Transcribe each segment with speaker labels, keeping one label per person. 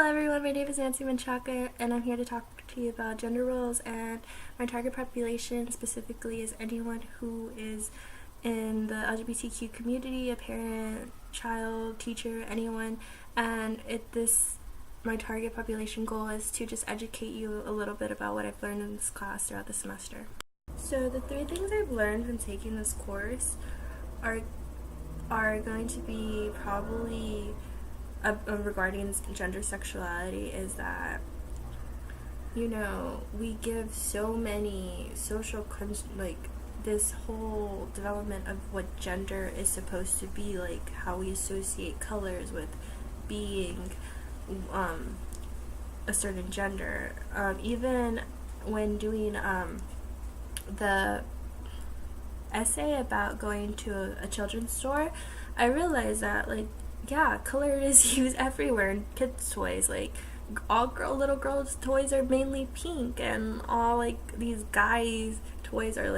Speaker 1: everyone, my name is Nancy Menchaca and I'm here to talk to you about gender roles, and my target population specifically is anyone who is in the LGBTQ community, a parent, child, teacher, anyone, and my target population goal is to just educate you a little bit about what I've learned in this class throughout the semester. So the three things I've learned from taking this course are going to be probably regarding gender sexuality is that, we give so many social this whole development of what gender is supposed to be, like how we associate colors with being a certain gender. Even when doing the essay about going to a children's store, I realized that color is used everywhere in kids' toys. Like little girls' toys are mainly pink, and all these guys' toys are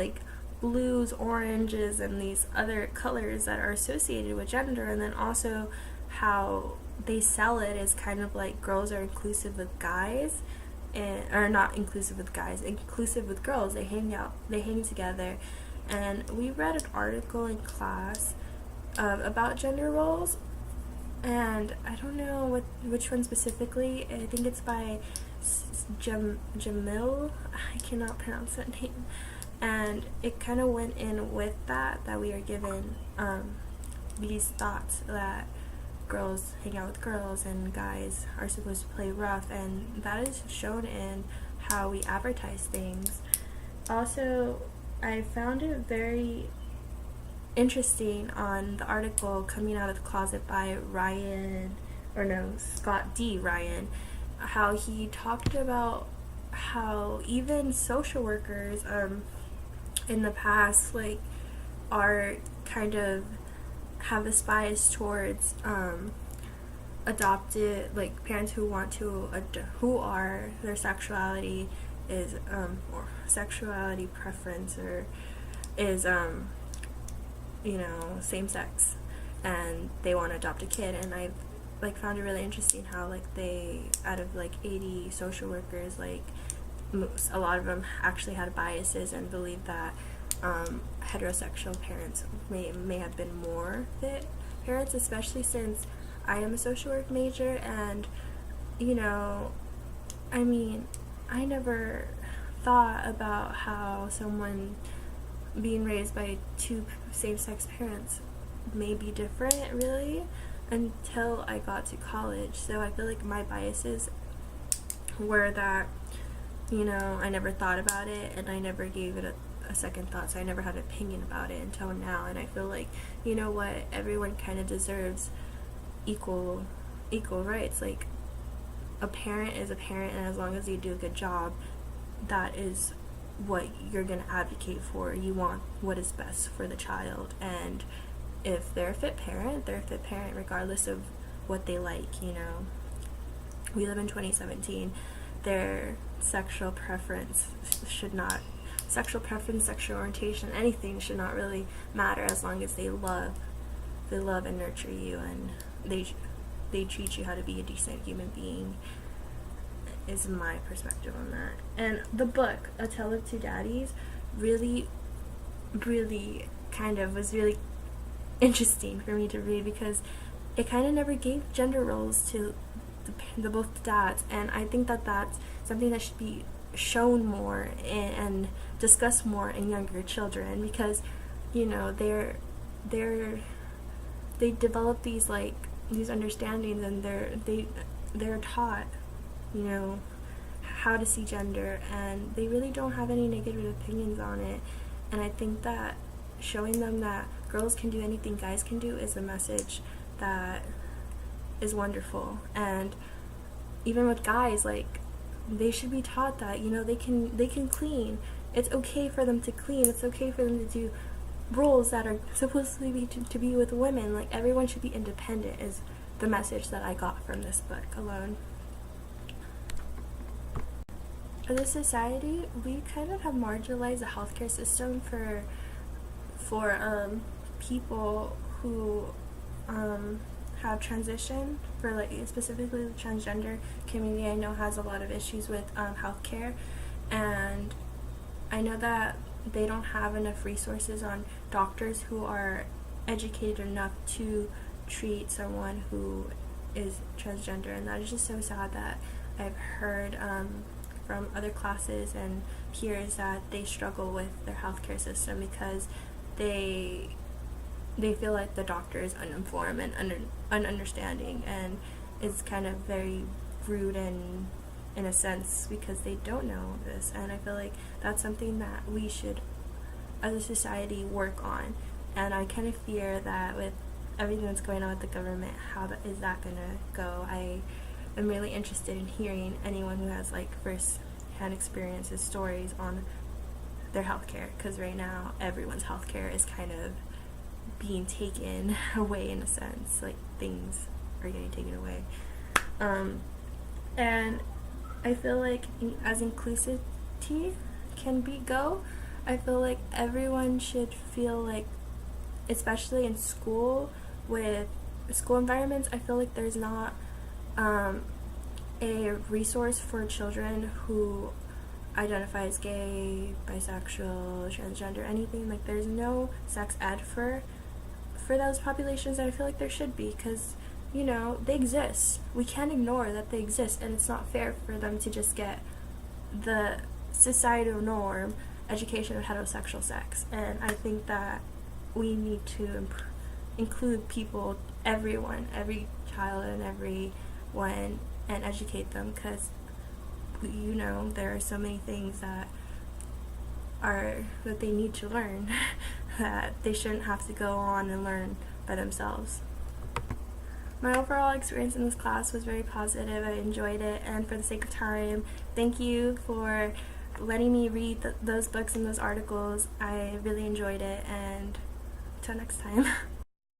Speaker 1: blues, oranges, and these other colors that are associated with gender. And then also how they sell it is kind of like girls are inclusive with guys, or not inclusive with guys, inclusive with girls. They hang together. And we read an article in class about gender roles, and I don't know which one specifically. I think it's by Jamil. I cannot pronounce that name. And it kind of went in with that we are given these thoughts that girls hang out with girls and guys are supposed to play rough, and that is shown in how we advertise things. Also, I found it very interesting on the article Coming Out of the Closet by Scott D. Ryan, how he talked about how even social workers in the past are kind of have this bias towards adopted parents who want to who are their sexuality is or sexuality preference or is same sex, and they want to adopt a kid. And I've found it really interesting how they, out of 80 social workers, a lot of them actually had biases and believed that heterosexual parents may have been more fit parents, especially since I am a social work major. And I never thought about how someone being raised by two same-sex parents may be different, really, until I got to college. So I feel like my biases were that, I never thought about it, and I never gave it a second thought, so I never had an opinion about it until now. And I feel like, everyone kind of deserves equal rights. A parent is a parent, and as long as you do a good job, that is what you're going to advocate for. You want what is best for the child, and if they're a fit parent, they're a fit parent regardless of what they like. We live in 2017. Their sexual preference, sexual orientation, anything should not really matter, as long as they love and nurture you, and they treat you how to be a decent human being, is my perspective on that. And the book, A Tale of Two Daddies, really, really was really interesting for me to read, because it kind of never gave gender roles to both dads, and I think that that's something that should be shown more and discussed more in younger children, because they develop these understandings, and they're taught how to see gender, and they really don't have any negative opinions on it. And I think that showing them that girls can do anything guys can do is a message that is wonderful. And even with guys, they should be taught that they can clean. It's okay for them to clean. It's okay for them to do roles that are supposed to be with women. Everyone should be independent is the message that I got from this book alone. As a society, we kind of have marginalized the healthcare system for people who how transition, for like specifically the transgender community, I know has a lot of issues with healthcare, and I know that they don't have enough resources on doctors who are educated enough to treat someone who is transgender, and that is just so sad that I've heard from other classes and peers that they struggle with their healthcare system because they feel like the doctor is uninformed and ununderstanding, and it's kind of very rude and in a sense because they don't know this. And I feel like that's something that we should as a society work on, and I kind of fear that with everything that's going on with the government, how is that gonna go? I am really interested in hearing anyone who has like first-hand experiences, stories on their healthcare, because right now everyone's healthcare is kind of being taken away in a sense. Like things are getting taken away, and I feel like as inclusivity can go, I feel like everyone should feel like, especially in school, with school environments, I feel like there's not a resource for children who identify as gay, bisexual, transgender, anything. Like there's no sex ed for those populations, and I feel like there should be, because you know, they exist. We can't ignore that they exist, and it's not fair for them to just get the societal norm education of heterosexual sex. And I think that we need to include people, everyone, every child and everyone, and educate them, because you know there are so many things that they need to learn that they shouldn't have to go on and learn by themselves. My overall experience in this class was very positive. I enjoyed it, and for the sake of time, thank you for letting me read those books and those articles. I really enjoyed it, and until next time.